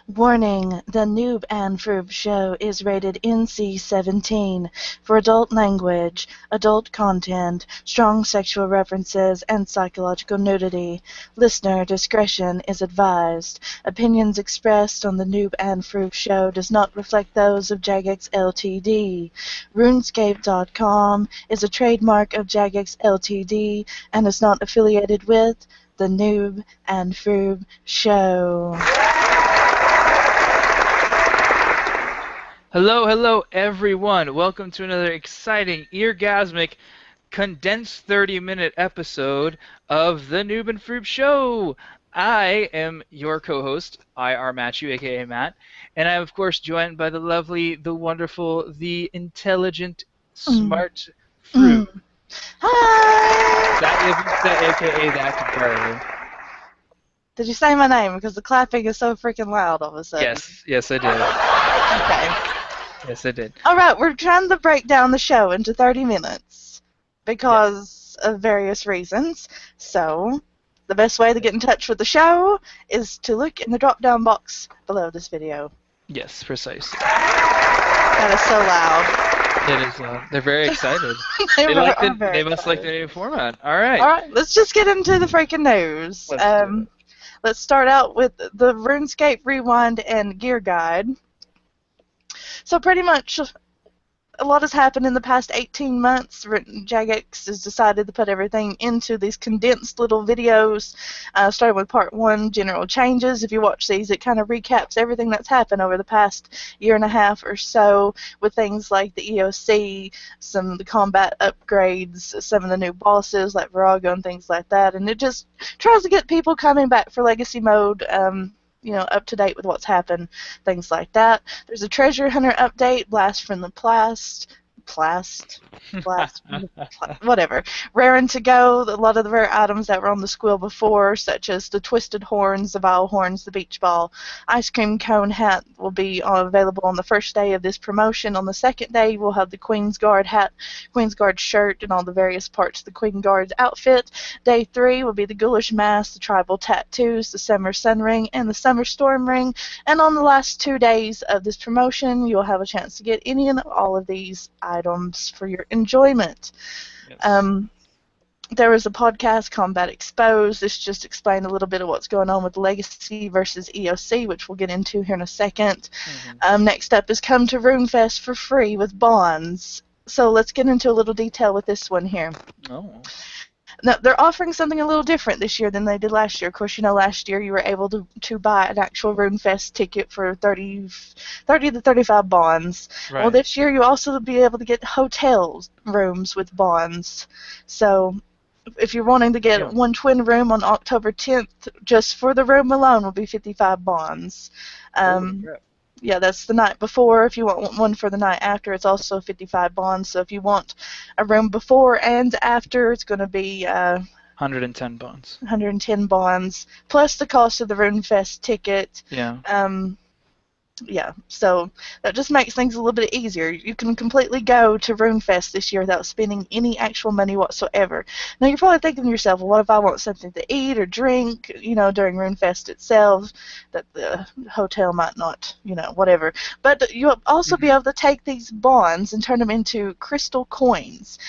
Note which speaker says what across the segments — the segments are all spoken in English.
Speaker 1: Warning, the Noob and Froob show is rated NC-17 for adult language, adult content, strong sexual references, and psychological nudity. Listener discretion is advised. Opinions expressed on the Noob and Froob show does not reflect those of Jagex Ltd. RuneScape.com is a trademark of Jagex Ltd. and is not affiliated with the Noob and Froob show.
Speaker 2: Hello everyone. Welcome to another exciting, eargasmic, condensed 30-minute episode of the Noob and Froob Show. I am your co-host, IR Matthew, aka Matt, and I am of course joined by the lovely, the wonderful, the intelligent, smart Froob.
Speaker 1: Hi!
Speaker 2: That is the aka that girl.
Speaker 1: Did you say my name? Because the clapping is so freaking loud all of a sudden.
Speaker 2: Yes I did.
Speaker 1: Okay.
Speaker 2: Yes, I did.
Speaker 1: Alright, we're trying to break down the show into 30 minutes because of various reasons. So, the best way to get in touch with the show is to look in the drop-down box below this video.
Speaker 2: Yes, precisely.
Speaker 1: That is so loud.
Speaker 2: It is loud. They're very excited.
Speaker 1: They
Speaker 2: must like the new format. Alright.
Speaker 1: Alright, let's just get into the freaking news. Let's start out with the RuneScape Rewind and Gear Guide. So pretty much a lot has happened in the past 18 months. Jagex has decided to put everything into these condensed little videos, starting with part 1, general changes. If you watch these, it kind of recaps everything that's happened over the past year and a half or so with things like the EOC, some of the combat upgrades, some of the new bosses like Virago and things like that. And it just tries to get people coming back for Legacy Mode, up to date with what's happened, things like that. There's a treasure hunter update, blast from the whatever. Raring to go, a lot of the rare items that were on the squill before, such as the twisted horns, the vile horns, the beach ball, ice cream cone hat will be available on the first day of this promotion. On the second day, we'll have the Queen's Guard hat, Queen's Guard shirt, and all the various parts of the Queen Guard's outfit. Day 3 will be the ghoulish mask, the tribal tattoos, the summer sun ring, and the summer storm ring. And on the last 2 days of this promotion, you'll have a chance to get any and all of these items for your enjoyment. Yes. There was a podcast, Combat Exposed. This just explained a little bit of what's going on with Legacy versus EOC, which we'll get into here in a second. Next up is Come to RuneFest for free with bonds. So let's get into a little detail with this one here. Now, they're offering something a little different this year than they did last year. Of course, last year you were able to buy an actual RuneFest ticket for 30 to 35 bonds. Right. Well, this year you'll also be able to get hotel rooms with bonds. So, if you're wanting to get one twin room on October 10th, just for the room alone will be 55 bonds. Yeah, that's the night before. If you want one for the night after, it's also 55 bonds. So if you want a room before and after, it's going to be
Speaker 2: 110 bonds.
Speaker 1: 110 bonds, plus the cost of the RuneFest ticket. Yeah, so that just makes things a little bit easier. You can completely go to RuneFest this year without spending any actual money whatsoever. Now, you're probably thinking to yourself, well, what if I want something to eat or drink, during RuneFest itself, that the hotel might not, whatever. But you'll also be able to take these bonds and turn them into crystal coins.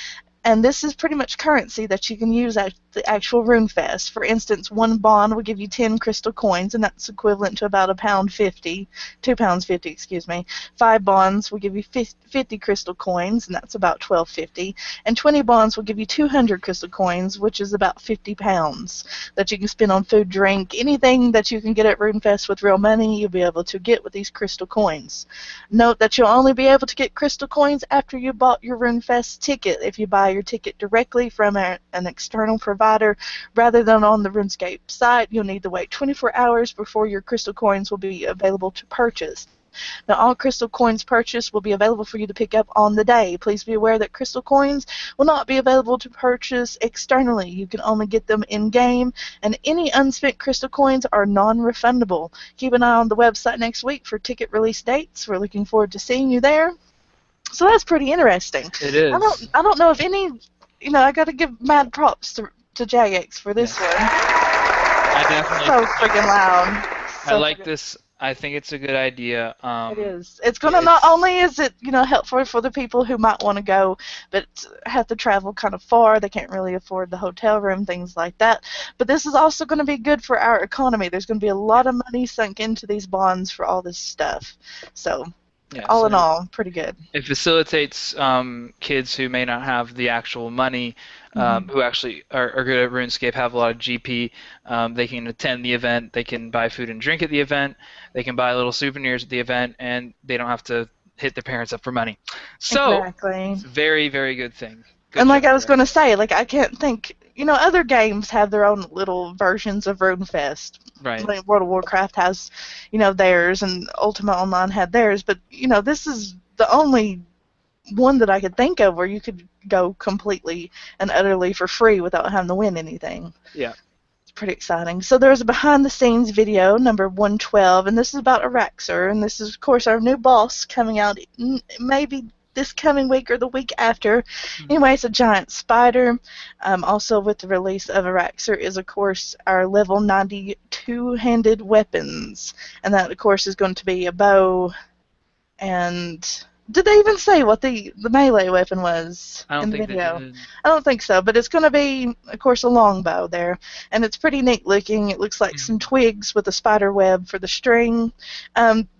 Speaker 1: And this is pretty much currency that you can use at the actual RuneFest. For instance, one bond will give you 10 crystal coins, and that's equivalent to about £1.50, £2.50, excuse me. 5 bonds will give you 50 crystal coins, and that's about £12.50. And 20 bonds will give you 200 crystal coins, which is about £50 that you can spend on food, drink, anything that you can get at RuneFest with real money, you'll be able to get with these crystal coins. Note that you'll only be able to get crystal coins after you bought your RuneFest ticket. If you buy your ticket directly from an external provider rather than on the RuneScape site, you'll need to wait 24 hours before your crystal coins will be available to purchase. Now, all crystal coins purchased will be available for you to pick up on the day. Please be aware that crystal coins will not be available to purchase externally. You can only get them in-game, and any unspent crystal coins are non-refundable. Keep an eye on the website next week for ticket release dates. We're looking forward to seeing you there. So that's pretty interesting.
Speaker 2: It is.
Speaker 1: I don't know if any, I got to give mad props to Jagex for this one.
Speaker 2: I definitely.
Speaker 1: So freaking loud.
Speaker 2: I like this. I think it's a good idea.
Speaker 1: It is. It's going to not
Speaker 2: It's
Speaker 1: only is it, helpful for the people who might want to go, but have to travel kind of far. They can't really afford the hotel room, things like that. But this is also going to be good for our economy. There's going to be a
Speaker 2: yeah,
Speaker 1: lot of money sunk into these bonds for all this stuff. So,
Speaker 2: yeah.
Speaker 1: all in
Speaker 2: So
Speaker 1: all, pretty good.
Speaker 2: it facilitates kids who may not have the actual money,
Speaker 1: Hmm.
Speaker 2: who actually are good at RuneScape, have a lot of GP. They can attend the event. They can buy food and drink at the event. They can buy little souvenirs at the event, and they don't have to hit their parents up for money. So
Speaker 1: Exactly.
Speaker 2: it's a very, very good thing. Good
Speaker 1: And like
Speaker 2: job
Speaker 1: I was
Speaker 2: there.
Speaker 1: going to say, like I can't think, other games have their own little versions of RuneFest.
Speaker 2: Right.
Speaker 1: Like World of Warcraft has, theirs, and Ultima Online had theirs. But this is the only one that I could think of where you could go completely and utterly for free without having to win anything.
Speaker 2: Yeah.
Speaker 1: It's pretty exciting. So there's a behind the scenes video, number 112, and this is about Araxer, and this is, of course, our new boss coming out maybe this coming week or the week after.
Speaker 2: Mhm.
Speaker 1: Anyway, it's a giant spider. Also, with the release of Araxer is, of course, our level 90 two-handed weapons, and that, of course, is going to be a bow and did they even say what the melee weapon was
Speaker 2: I don't
Speaker 1: in the
Speaker 2: think they
Speaker 1: video?
Speaker 2: did.
Speaker 1: I don't think so, but it's going to be, of course, a longbow there, and it's pretty neat looking. It looks like some
Speaker 2: Mhm.
Speaker 1: twigs with a spider web for the string.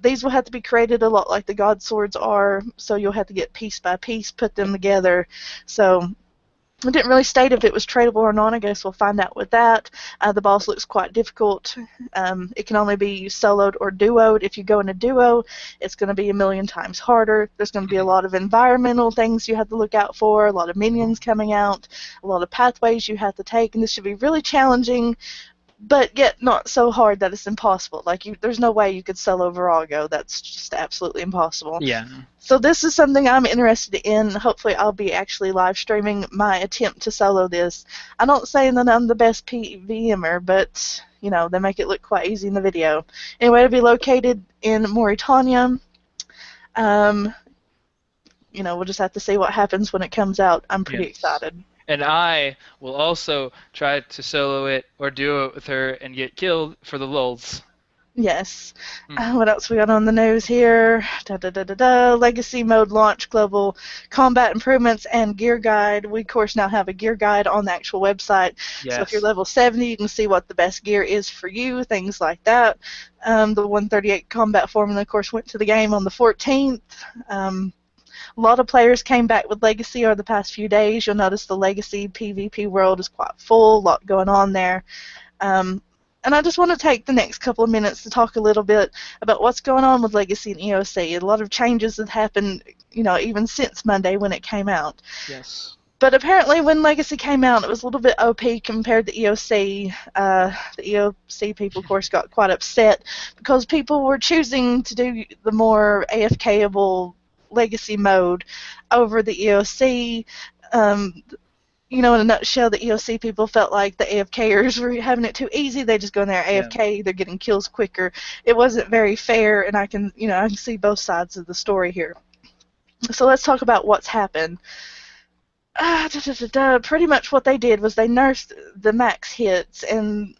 Speaker 1: These will have to be created a lot like the god swords are, so you'll have to get piece by piece, put them together. So it didn't really state if it was tradable or not. I guess we'll find out with that. The boss looks quite difficult. It can only be soloed or duoed. If you go in a duo, it's going to be a million times harder. There's going to be a
Speaker 2: Mhm.
Speaker 1: lot of environmental things you have to look out for, a lot of minions coming out, a lot of pathways you have to take, and this should be really challenging, but yet not so hard that it's impossible. Like there's no way you could solo Virago. That's just absolutely impossible.
Speaker 2: Yeah.
Speaker 1: So this is something I'm interested in. Hopefully, I'll be actually live streaming my attempt to solo this. I'm not saying that I'm the best PVMer, but they make it look quite easy in the video. Anyway, it'll be located in Mauritania. Um, we'll just have to see what happens when it comes out. I'm pretty
Speaker 2: Yes.
Speaker 1: excited.
Speaker 2: And I will also try to solo it or duo it with her and get killed for the lulz.
Speaker 1: Yes.
Speaker 2: Mhm.
Speaker 1: What else we got on the news here? Da, da, da, da, da. Legacy mode launch, global combat improvements, and gear guide. We, of course, now have a gear guide on the actual website. So if you're
Speaker 2: Yes.
Speaker 1: level 70, you can see what the best gear is for you, things like that. The 138 combat formula, of course, went to the game on the 14th. A lot of players came back with Legacy over the past few days. You'll notice the Legacy PvP world is quite full, a lot going on there. Um, and I just want to take the next couple of minutes to talk a little bit about what's going on with Legacy and EOC. A lot of changes have happened, even since Monday when it came out.
Speaker 2: Yes.
Speaker 1: But apparently, when Legacy came out, it was a little bit OP compared to EOC. The EOC people, of course, got quite upset because people were choosing to do the more AFKable Legacy mode over the EOC. Um, in a nutshell, the EOC people felt like the AFKers were having it too easy. They just go in there
Speaker 2: Yeah.
Speaker 1: AFK, they're getting kills quicker. It wasn't very fair, and I can see both sides of the story here. So let's talk about what's happened. Pretty much what they did was they nerfed the max hits and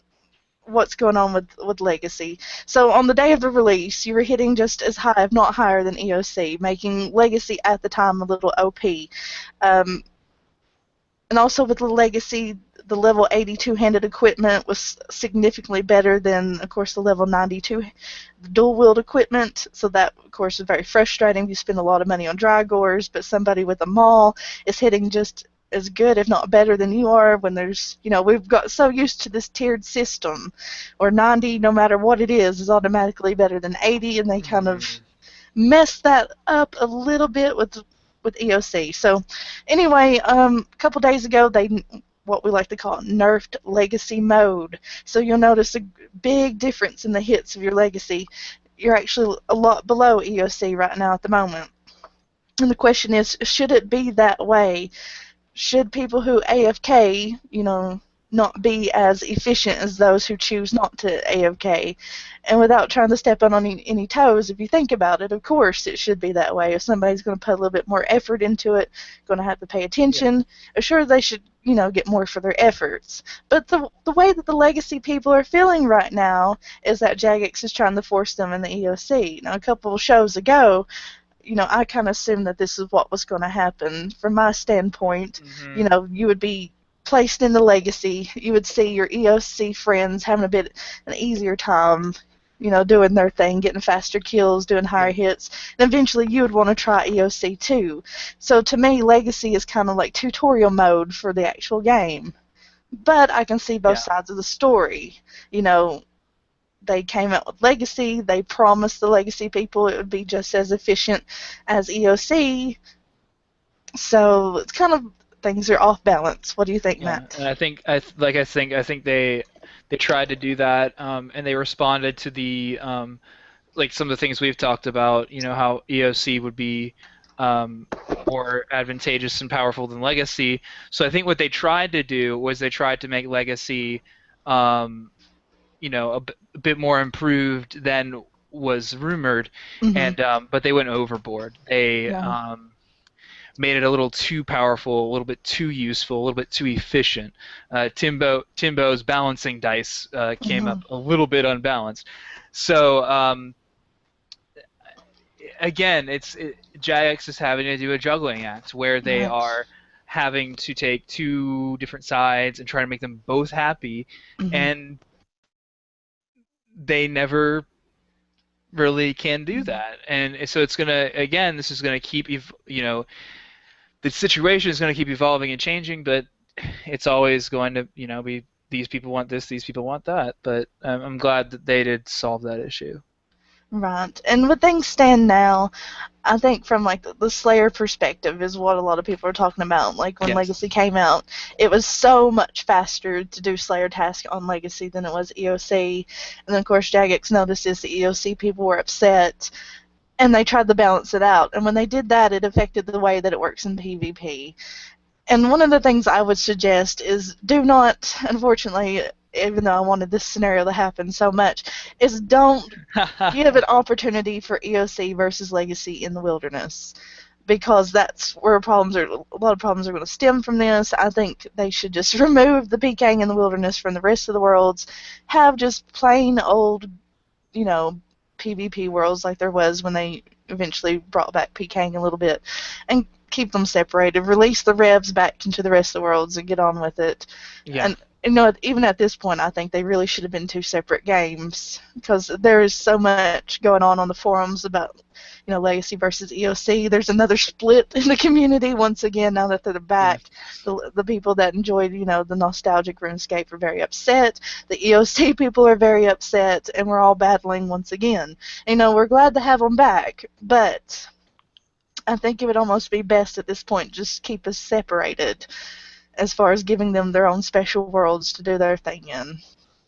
Speaker 1: what's going on with Legacy. So on the day of the release, you were hitting just as high, if not higher, than EOC, making Legacy at the time a little OP. Um, and also with the Legacy, the level 82 handed equipment was significantly better than, of course, the level 92 dual wield equipment. So that, of course, is very frustrating. You spend a lot of money on Drygores, but somebody with a maul is hitting just as good, if not better, than you are. When we've got so used to this tiered system, or 90, no matter what it is automatically better than 80, and they kind of
Speaker 2: Mhm.
Speaker 1: messed that up a little bit with EOC. So anyway, a couple days ago they what we like to call nerfed legacy mode. So you'll notice a big difference in the hits of your legacy. You're actually a lot below EOC right now at the moment. And the question is, should it be that way? Should people who AFK, not be as efficient as those who choose not to AFK? And without trying to step on any toes, if you think about it, of course it should be that way. If somebody's going to put a little bit more effort into it, going to have to pay
Speaker 2: Yeah.
Speaker 1: attention. Sure, they should. get more for their efforts. But the way that the Legacy people are feeling right now is that Jagex is trying to force them in the EOC. Now, a couple of shows ago, I kind of assumed that this is what was going to happen. From my standpoint,
Speaker 2: Hmm.
Speaker 1: you would be placed in the Legacy. You would see your EOC friends having an easier time, doing their thing, getting faster kills, doing higher
Speaker 2: Yeah.
Speaker 1: hits, and eventually you would want to try EOC too. So to me, Legacy is kind of like tutorial mode for the actual game. But I can see both
Speaker 2: Yeah.
Speaker 1: sides of the story. You know, they came out with Legacy. They promised the Legacy people it would be just as efficient as EOC. So it's kind of things are off balance. What do you think,
Speaker 2: Yeah,
Speaker 1: Matt?
Speaker 2: and I think they tried to do that, and they responded to the like some of the things we've talked about. You know how EOC would be more advantageous and powerful than Legacy. So I think what they tried to do was they tried to make Legacy, um, a bit more improved than was rumored,
Speaker 1: Mm-hmm.
Speaker 2: and but they went overboard. They
Speaker 1: Yeah.
Speaker 2: made it a little too powerful, a little bit too useful, a little bit too efficient. Timbo's balancing dice came
Speaker 1: Mm-hmm.
Speaker 2: up a little bit unbalanced. So again, Jagex is having to do a juggling act where they
Speaker 1: Right.
Speaker 2: are having to take two different sides and try to make them both happy,
Speaker 1: Mm-hmm.
Speaker 2: and they never really can do that. And so it's gonna again, this is gonna keep the situation is going to keep evolving and changing, but it's always going to, be these people want this, these people want that. But I'm glad that they did solve that issue.
Speaker 1: Right. And where things stand now, I think from like the Slayer perspective is what a lot of people are talking about. Like when
Speaker 2: Yes.
Speaker 1: Legacy came out, it was so much faster to do Slayer tasks on Legacy than it was EOC. And then of course Jagex notices the EOC people were upset and they tried to balance it out. And when they did that, it affected the way that it works in PvP. And one of the things I would suggest is do not, unfortunately, even though I wanted this scenario to happen so much, is don't give an opportunity for EOC versus Legacy in the wilderness, because that's where a lot of problems are going to stem from this. I think they should just remove the PKing in the wilderness from the rest of the worlds, have just plain old, you know, PvP worlds like there was when they eventually brought back PKing a little bit, and keep them separated. Release the revs back into the rest of the worlds and get on with it.
Speaker 2: Yeah.
Speaker 1: And even at this point, I think they really should have been two separate games, because there is so much going on the forums about, Legacy versus EOC. There's another split in the community once again now that they're
Speaker 2: Yeah.
Speaker 1: back. The people that enjoyed, the nostalgic RuneScape are very upset. The EOC people are very upset, and we're all battling once again. We're glad to have them back, but I think it would almost be best at this point just keep us separated as far as giving them their own special worlds to do their thing in.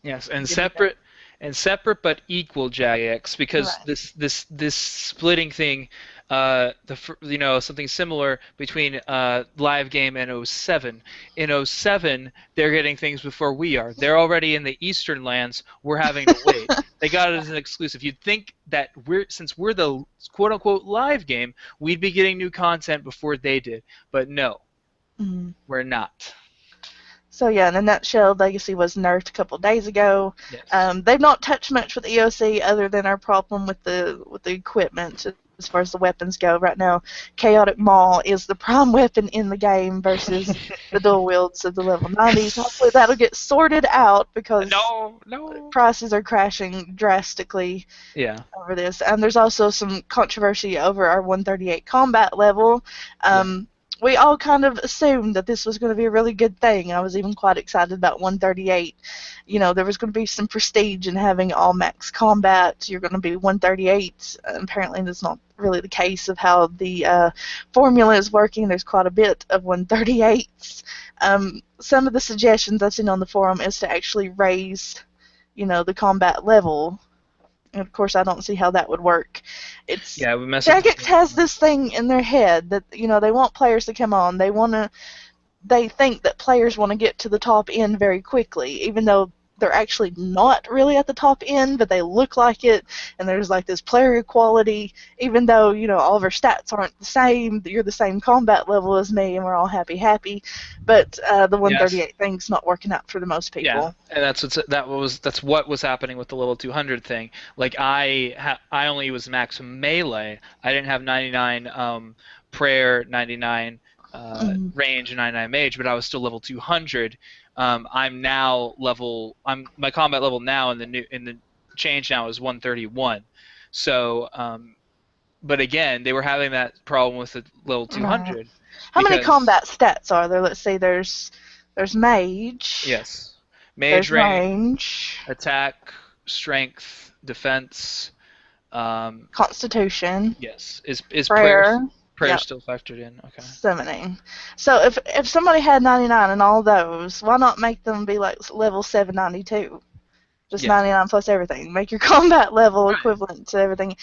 Speaker 2: Yes,
Speaker 1: Give me that.
Speaker 2: and separate but equal Jagex, because
Speaker 1: Right.
Speaker 2: this splitting thing, something similar between live game and '07. In '07, they're getting things before we are. They're already in the eastern lands. We're having to wait. They got it as an exclusive. You'd think that since we're the quote unquote live game, we'd be getting new content before they did, but no,
Speaker 1: Mhm.
Speaker 2: we're not.
Speaker 1: So yeah, in a nutshell, Legacy was nerfed a couple days ago.
Speaker 2: Yes.
Speaker 1: They've not touched much with EOC other than our problem with the equipment as far as the weapons go. Right now, Chaotic Maul is the prime weapon in the game versus the dual wields of the level 90s. Hopefully that'll get sorted out because
Speaker 2: No, no.
Speaker 1: prices are crashing drastically
Speaker 2: Yeah.
Speaker 1: over this. And there's also some controversy over our 138 combat level.
Speaker 2: Yeah.
Speaker 1: We all kind of assumed that this was going to be a really good thing. I was even quite excited about 138. There was going to be some prestige in having all max combat. You're going to be 138. Apparently, that's not really the case of how the formula is working. There's quite a bit of 138s. Some of the suggestions I've seen on the forum is to actually raise, the combat level. And of course, I don't see how that would work. It's
Speaker 2: Yeah, we mess up the
Speaker 1: Jagex
Speaker 2: formula.
Speaker 1: has this thing in their head that they want players to come on. They think that players want to get to the top end very quickly, even though they're actually not really at the top end, but they look like it, and there's like this player equality, even though, all of our stats aren't the same, you're the same combat level as me, and we're all happy, but the
Speaker 2: Yes.
Speaker 1: 138 thing's not working out for the most
Speaker 2: Yeah,
Speaker 1: people.
Speaker 2: and that's what was happening with the level 200 thing. Like I only was max melee. I didn't have 99 prayer, 99
Speaker 1: Mm.
Speaker 2: range, and 99 mage, but I was still level 200. I'm my combat level now in the change now is 131. So but again, they were having that problem with the level
Speaker 1: Right.
Speaker 2: 200
Speaker 1: How many
Speaker 2: because
Speaker 1: combat stats are there? Let's see, there's mage,
Speaker 2: yes, mage
Speaker 1: there's
Speaker 2: range,
Speaker 1: range,
Speaker 2: attack, strength, defense. Um,
Speaker 1: constitution,
Speaker 2: yes, is
Speaker 1: prayer.
Speaker 2: prayer
Speaker 1: Yep.
Speaker 2: still factored in? Okay.
Speaker 1: Summoning. So if somebody had 99 in all those, why not make them be like level 792? Just
Speaker 2: Yeah.
Speaker 1: 99 plus everything. Make your combat level
Speaker 2: Right.
Speaker 1: equivalent to everything.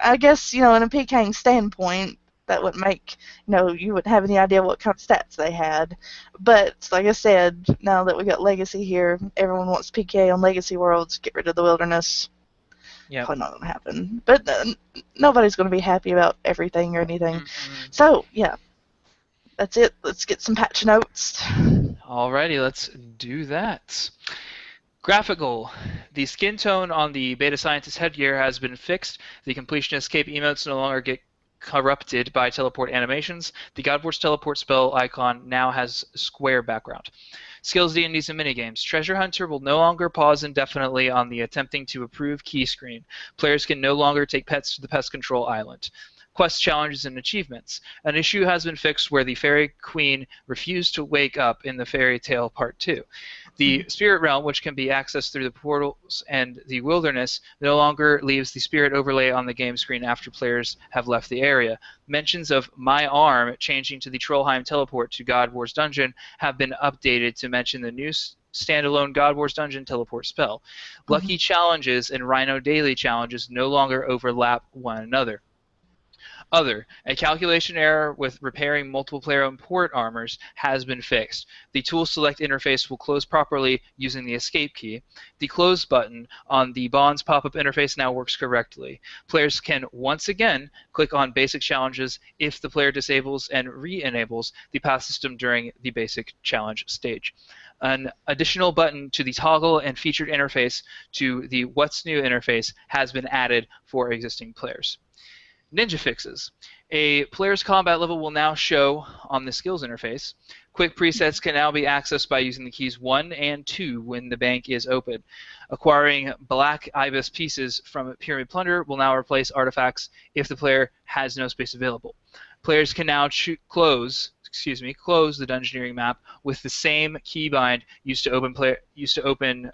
Speaker 1: I guess, in a PKing standpoint, that wouldn't make, you wouldn't have any idea what kind of stats they had. But like I said, now that we got Legacy here, everyone wants PK on Legacy Worlds, get rid of the wilderness.
Speaker 2: Yep.
Speaker 1: Probably not going to happen. But nobody's going to be happy about everything or anything.
Speaker 2: Mm-mm.
Speaker 1: So, yeah, that's it. Let's get some patch notes.
Speaker 2: Alrighty, let's do that. Graphical. The skin tone on the Beta Scientist headgear has been fixed. The Completionist Cape emotes no longer get corrupted by teleport animations. The Godforce teleport spell icon now has square background. Skills, D&Ds, and minigames. Treasure Hunter will no longer pause indefinitely on the attempting to approve key screen. Players can no longer take pets to the pest control island. Quest challenges and achievements. An issue has been fixed where the Fairy Queen refused to wake up in the Fairy Tale Part 2. The Spirit Realm, which can be accessed through the portals and the wilderness, no longer leaves the spirit overlay on the game screen after players have left the area. Mentions of My Arm changing to the Trollheim teleport to God Wars Dungeon have been updated to mention the new standalone God Wars Dungeon teleport spell. Lucky challenges and Rhino daily challenges no longer overlap one another. Other, a calculation error with repairing multiple player import armors has been fixed. The tool select interface will close properly using the escape key. The close button on the Bonds pop-up interface now works correctly. Players can once again click on basic challenges if the player disables and re-enables the path system during the basic challenge stage. An additional button to the toggle and featured interface to the What's New interface has been added for existing players. Ninja fixes. A player's combat level will now show on the skills interface. Quick presets can now be accessed by using the keys 1 and 2 when the bank is open. Acquiring black ibis pieces from Pyramid Plunder will now replace artifacts if the player has no space available. Players can now close the dungeoneering map with the same keybind used to open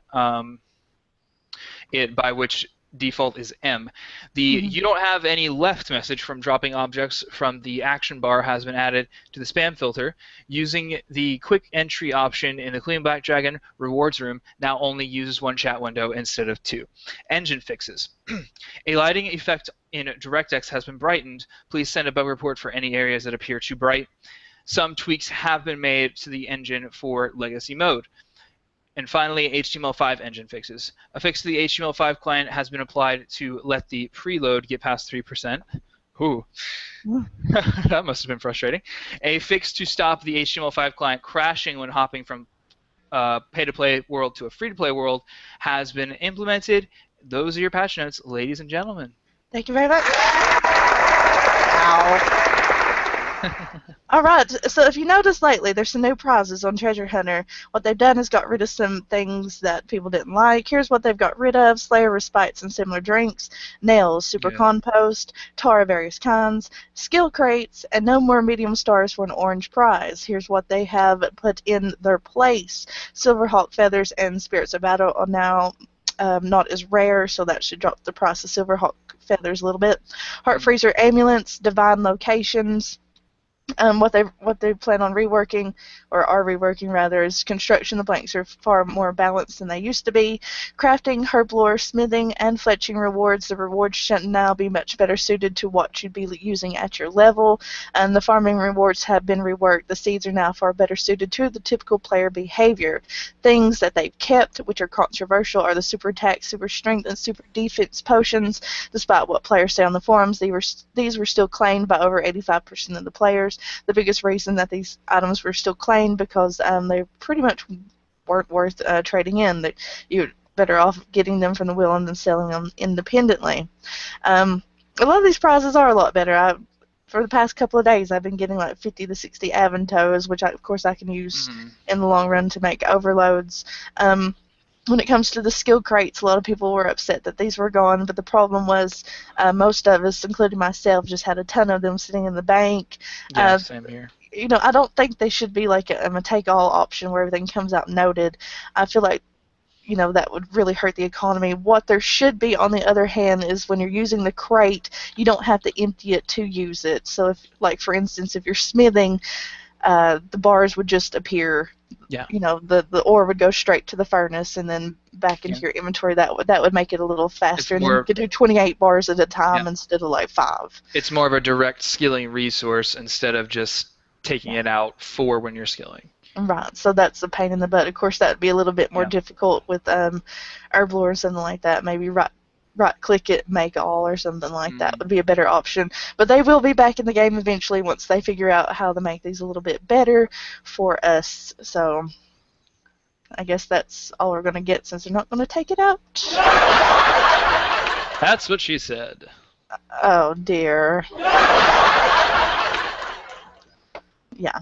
Speaker 2: it, by which default is M. The you don't have any left message from dropping objects from the action bar has been added to the spam filter. Using the quick entry option in the Clean Black Dragon rewards room now only uses one chat window instead of two. Engine fixes. A lighting effect in DirectX has been brightened. Please send a bug report for any areas that appear too bright. Some tweaks have been made to the engine for legacy mode. And finally, HTML5 engine fixes. A fix to the HTML5 client has been applied to let the preload get past 3%. Ooh. That must have been frustrating. A fix to stop the HTML5 client crashing when hopping from pay-to-play world to a free-to-play world has been implemented. Those are your patch notes, ladies and gentlemen.
Speaker 1: Thank you very much. Ow. All right, so if you notice lately, there's some new prizes on Treasure Hunter. What they've done is got rid of some things that people didn't like. Here's what they've got rid of: Slayer Respites and similar drinks, nails, super compost, tar of various kinds, skill crates, and no more medium stars for an orange prize. Here's what they have put in their place: Silverhawk feathers and Spirits of Battle are now not as rare, so that should drop the price of Silverhawk feathers a little bit. Heart Freezer amulets, divine locations, What they plan on reworking, or are reworking rather, is construction. The blanks are far more balanced than they used to be. Crafting, herb lore, smithing, and fletching rewards. The rewards should now be much better suited to what you'd be using at your level. And the farming rewards have been reworked. The seeds are now far better suited to the typical player behavior. Things that they've kept, which are controversial, are the super attack, super strength, and super defense potions. Despite what players say on the forums, these were still claimed by over 85% of the players. The biggest reason that these items were still claimed because they pretty much weren't worth trading in. That you're better off getting them from the wheel and then selling them independently. A lot of these prizes are a lot better. For the past couple of days, I've been getting like 50 to 60 Aventos, which of course I can use in the long run to make overloads. When it comes to the skill crates, a lot of people were upset that these were gone, but the problem was most of us, including myself, just had a ton of them sitting in the bank.
Speaker 2: Yeah, same here.
Speaker 1: I don't think they should be like a take-all option where everything comes out noted. I feel like that would really hurt the economy. What there should be, on the other hand, is when you're using the crate, you don't have to empty it to use it. So if, like, for instance, if you're smithing, the bars would just appear.
Speaker 2: Yeah.
Speaker 1: The ore would go straight to the furnace and then back into your inventory. That would make it a little faster. And you could do 28 bars at a time instead of like 5.
Speaker 2: It's more of a direct skilling resource instead of just taking it out for when you're skilling.
Speaker 1: Right, so that's a pain in the butt. Of course, that would be a little bit more difficult with herb lore or something like that. Maybe right-click it, make all, or something like that would be a better option. But they will be back in the game eventually once they figure out how to make these a little bit better for us. So I guess that's all we're going to get since they're not going to take it out.
Speaker 2: That's what she said.
Speaker 1: Oh, dear. Yeah.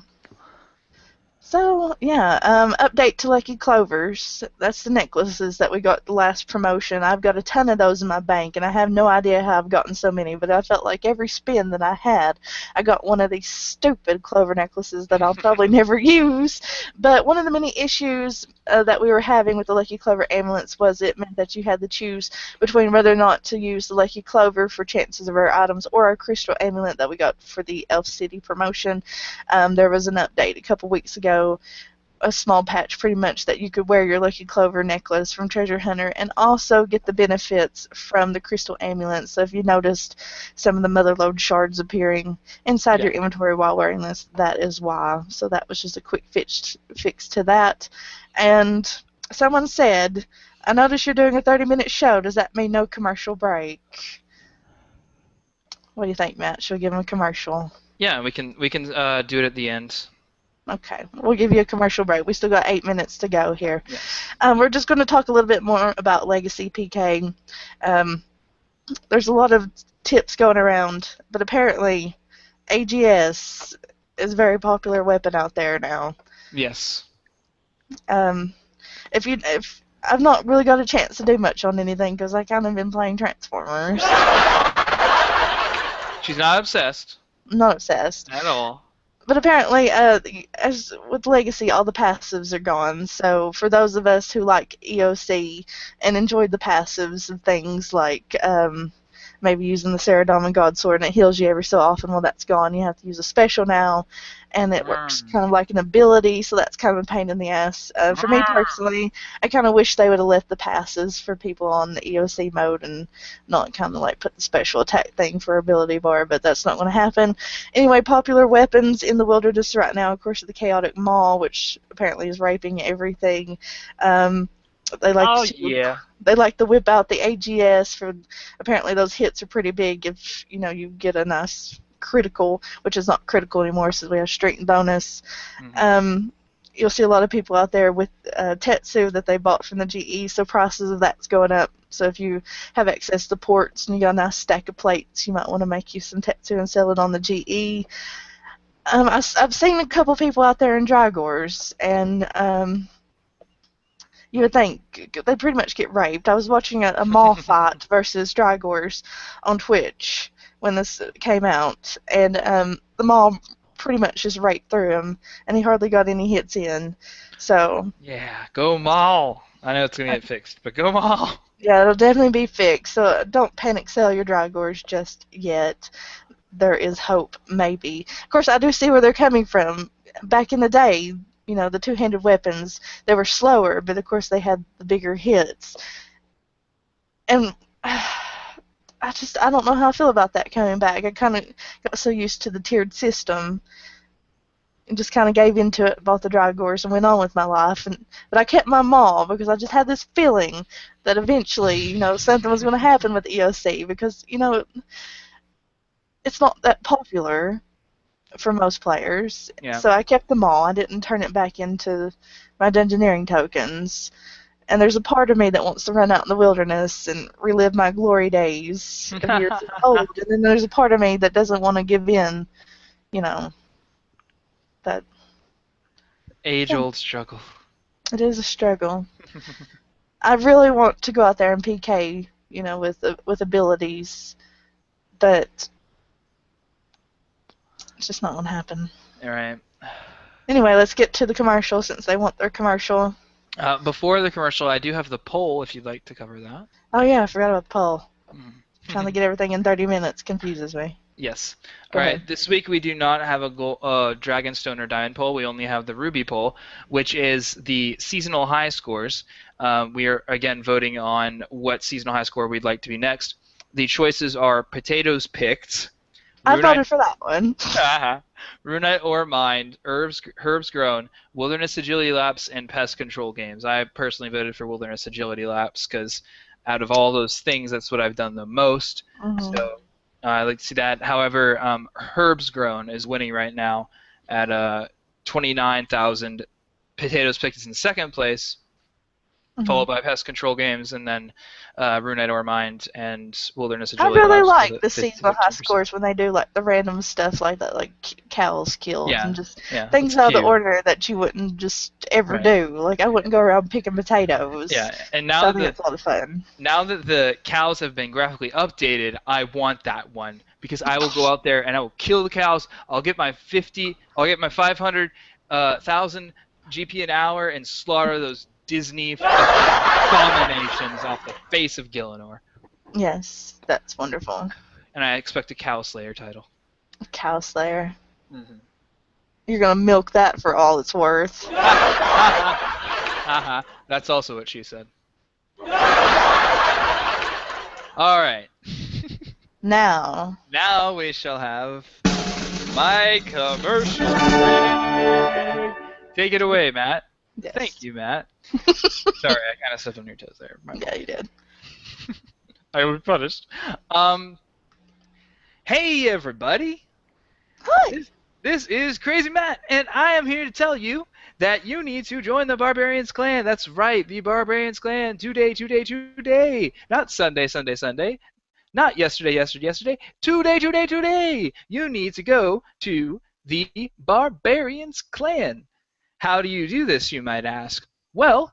Speaker 1: So, update to Lucky Clovers. That's the necklaces that we got the last promotion. I've got a ton of those in my bank, and I have no idea how I've gotten so many, but I felt like every spin that I had, I got one of these stupid clover necklaces that I'll probably never use. But one of the many issues that we were having with the Lucky Clover amulets was it meant that you had to choose between whether or not to use the Lucky Clover for chances of rare items or our crystal amulet that we got for the Elf City promotion. There was an update a couple weeks ago, a small patch pretty much, that you could wear your Lucky Clover necklace from Treasure Hunter and also get the benefits from the crystal amulet. So if you noticed some of the Motherlode shards appearing inside your inventory while wearing this, that is why. So that was just a quick fix to that. And someone said, I noticed you're doing a 30-minute show. Does that mean no commercial break? What do you think, Matt? Should we give him a commercial?
Speaker 2: Yeah, we can do it at the end.
Speaker 1: Okay, we'll give you a commercial break. We still got 8 minutes to go here.
Speaker 2: Yes.
Speaker 1: We're just going to talk a little bit more about Legacy PK. There's a lot of tips going around, but apparently AGS is a very popular weapon out there now.
Speaker 2: Yes.
Speaker 1: If I've not really got a chance to do much on anything because I kind of been playing Transformers.
Speaker 2: She's not obsessed.
Speaker 1: Not obsessed.
Speaker 2: At all.
Speaker 1: But apparently, as with Legacy, all the passives are gone. So for those of us who like EOC and enjoyed the passives of things like maybe using the Saradomin Godsword and it heals you every so often, well, that's gone. You have to use a special now, and it works kind of like an ability, so that's kind of a pain in the ass. For me personally, I kind of wish they would have left the passes for people on the EOC mode and not kind of like put the special attack thing for ability bar, but that's not going to happen. Anyway, popular weapons in the wilderness right now, of course, the Chaotic Maul, which apparently is raping everything. They like they like to whip out the AGS for, apparently those hits are pretty big if you get a nice critical, which is not critical anymore since we have strength bonus. You'll see a lot of people out there with Tetsu that they bought from the GE, so prices of that's going up. So if you have access to ports and you got a nice stack of plates, you might want to make you some Tetsu and sell it on the GE. I've seen a couple people out there in Drygors, and you would think they pretty much get raped. I was watching a Maul fight versus Drygors on Twitch when this came out, and the Maul pretty much just raped through him, and he hardly got any hits in. So
Speaker 2: yeah, go Maul. I know it's gonna get fixed, but go Maul.
Speaker 1: Yeah, it'll definitely be fixed. So don't panic sell your Drygors just yet. there is hope, maybe. Of course, I do see where they're coming from. Back in the day, the two-handed weapons, they were slower, but of course they had the bigger hits. And I don't know how I feel about that coming back. I kind of got so used to the tiered system and just kind of gave into it, bought the Drygores, and went on with my life. But I kept my maul because I just had this feeling that eventually, something was going to happen with EOC because, it's not that popular for most players.
Speaker 2: Yeah.
Speaker 1: So I kept them all. I didn't turn it back into my dungeoneering tokens. And there's a part of me that wants to run out in the wilderness and relive my glory days of years old. And then there's a part of me that doesn't want to give in, that
Speaker 2: Age-old struggle.
Speaker 1: it is a struggle. I really want to go out there and PK, with abilities, but it's just not going to happen.
Speaker 2: All right.
Speaker 1: Anyway, let's get to the commercial since they want their commercial.
Speaker 2: Before the commercial, I do have the poll if you'd like to cover that.
Speaker 1: Oh yeah, I forgot about the poll. Trying to get everything in 30 minutes confuses me.
Speaker 2: Yes.
Speaker 1: Go
Speaker 2: All right.
Speaker 1: ahead.
Speaker 2: This week we do not have a Dragonstone or Diamond poll. We only have the Ruby poll, which is the seasonal high scores. We are again voting on what seasonal high score we'd like to be next. The choices are potatoes picked.
Speaker 1: I voted for that one.
Speaker 2: Runite or Mind, Herbs Grown, Wilderness Agility Laps, and Pest Control Games. I personally voted for Wilderness Agility Laps because out of all those things, that's what I've done the most.
Speaker 1: Mm-hmm.
Speaker 2: So I like to see that. However, Herbs Grown is winning right now at 29,000. Potatoes Picked is in second place, followed by Pest Control Games, and then Runite or Mind and Wilderness Agility
Speaker 1: I really
Speaker 2: Labs
Speaker 1: like the seasonal high scores when they do like the random stuff like that, like cows killed and just things out of the order that you wouldn't just ever do. Like I wouldn't go around picking potatoes.
Speaker 2: Yeah, and now
Speaker 1: so I think it's a lot of fun.
Speaker 2: Now that the cows have been graphically updated, I want that one because I will go out there and I will kill the cows. I'll get my 500,000 GP an hour and slaughter those Disney abominations off the face of Gielinor.
Speaker 1: Yes, that's wonderful.
Speaker 2: And I expect a Cow Slayer title.
Speaker 1: A Cow Slayer. Mm-hmm. You're gonna milk that for all it's worth.
Speaker 2: That's also what she said. All right.
Speaker 1: Now
Speaker 2: we shall have my commercial. Take it away, Matt.
Speaker 1: Yes.
Speaker 2: Thank you, Matt. Sorry, I kind of stepped on your toes there.
Speaker 1: Yeah, you did.
Speaker 2: I was punished. Hey, everybody.
Speaker 1: Hi.
Speaker 2: This is Crazy Matt, and I am here to tell you that you need to join the Barbarians clan. That's right, the Barbarians clan. Today. Not Sunday. Not yesterday. Today. You need to go to the Barbarians clan. How do you do this, you might ask? Well,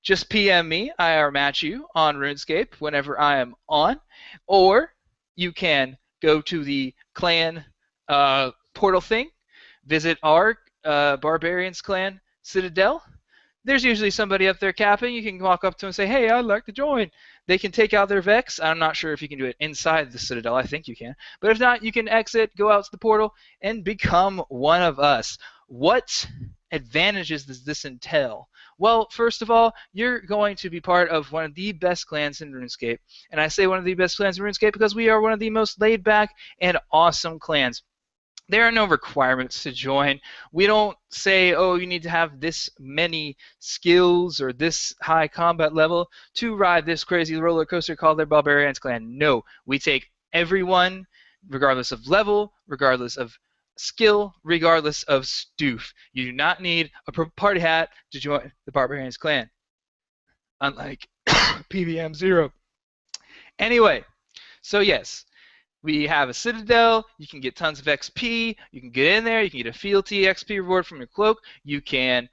Speaker 2: just PM me, IR match you on RuneScape whenever I am on, or you can go to the clan portal thing, visit our Barbarians clan Citadel. There's usually somebody up there capping. You can walk up to them and say, hey, I'd like to join. They can take out their Vex. I'm not sure if you can do it inside the Citadel. I think you can. But if not, you can exit, go out to the portal, and become one of us. What advantages does this entail? Well, first of all, you're going to be part of one of the best clans in RuneScape. And I say one of the best clans in RuneScape because we are one of the most laid-back and awesome clans. There are no requirements to join. We don't say, oh, you need to have this many skills or this high combat level to ride this crazy roller coaster called the Barbarians clan. No, we take everyone, regardless of level, regardless of skill, regardless of stoof. You do not need a party hat to join the Barbarians clan, unlike PVM 0. Anyway, so yes, we have a Citadel. You can get tons of XP. You can get in there. You can get a fealty XP reward from your cloak. You can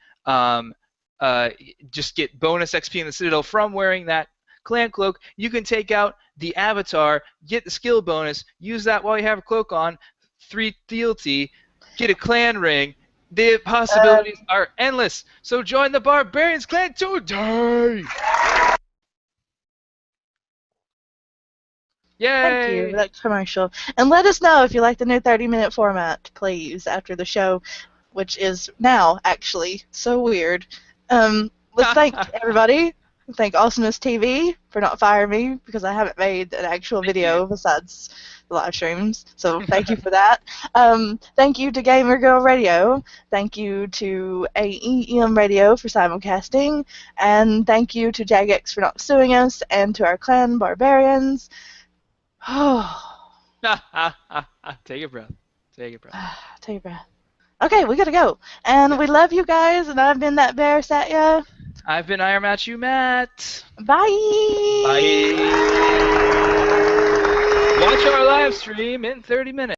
Speaker 2: just get bonus XP in the Citadel from wearing that clan cloak. You can take out the avatar, get the skill bonus, use that while you have a cloak on, 3 fealty, get a clan ring. The possibilities are endless. So join the Barbarians clan today!
Speaker 1: Thank you for
Speaker 2: Yay!
Speaker 1: that commercial. And let us know if you like the new 30-minute format, please, after the show, which is now, actually, so weird. Let's thank everybody. Thank Awesomeness TV for not firing me because I haven't made an actual
Speaker 2: Thank you.
Speaker 1: video besides the live streams. So thank you for that. Thank you to Gamer Girl Radio. Thank you to AEM Radio for simulcasting. And thank you to Jagex for not suing us and to our clan, Barbarians.
Speaker 2: Take a breath. Take a breath.
Speaker 1: Take a breath. Okay, we gotta go. And
Speaker 2: Yeah.
Speaker 1: we love you guys, and I've been that bear, Satya.
Speaker 2: I've been Iron Match You, Matt.
Speaker 1: Bye!
Speaker 2: Bye. Watch our live stream in 30 minutes.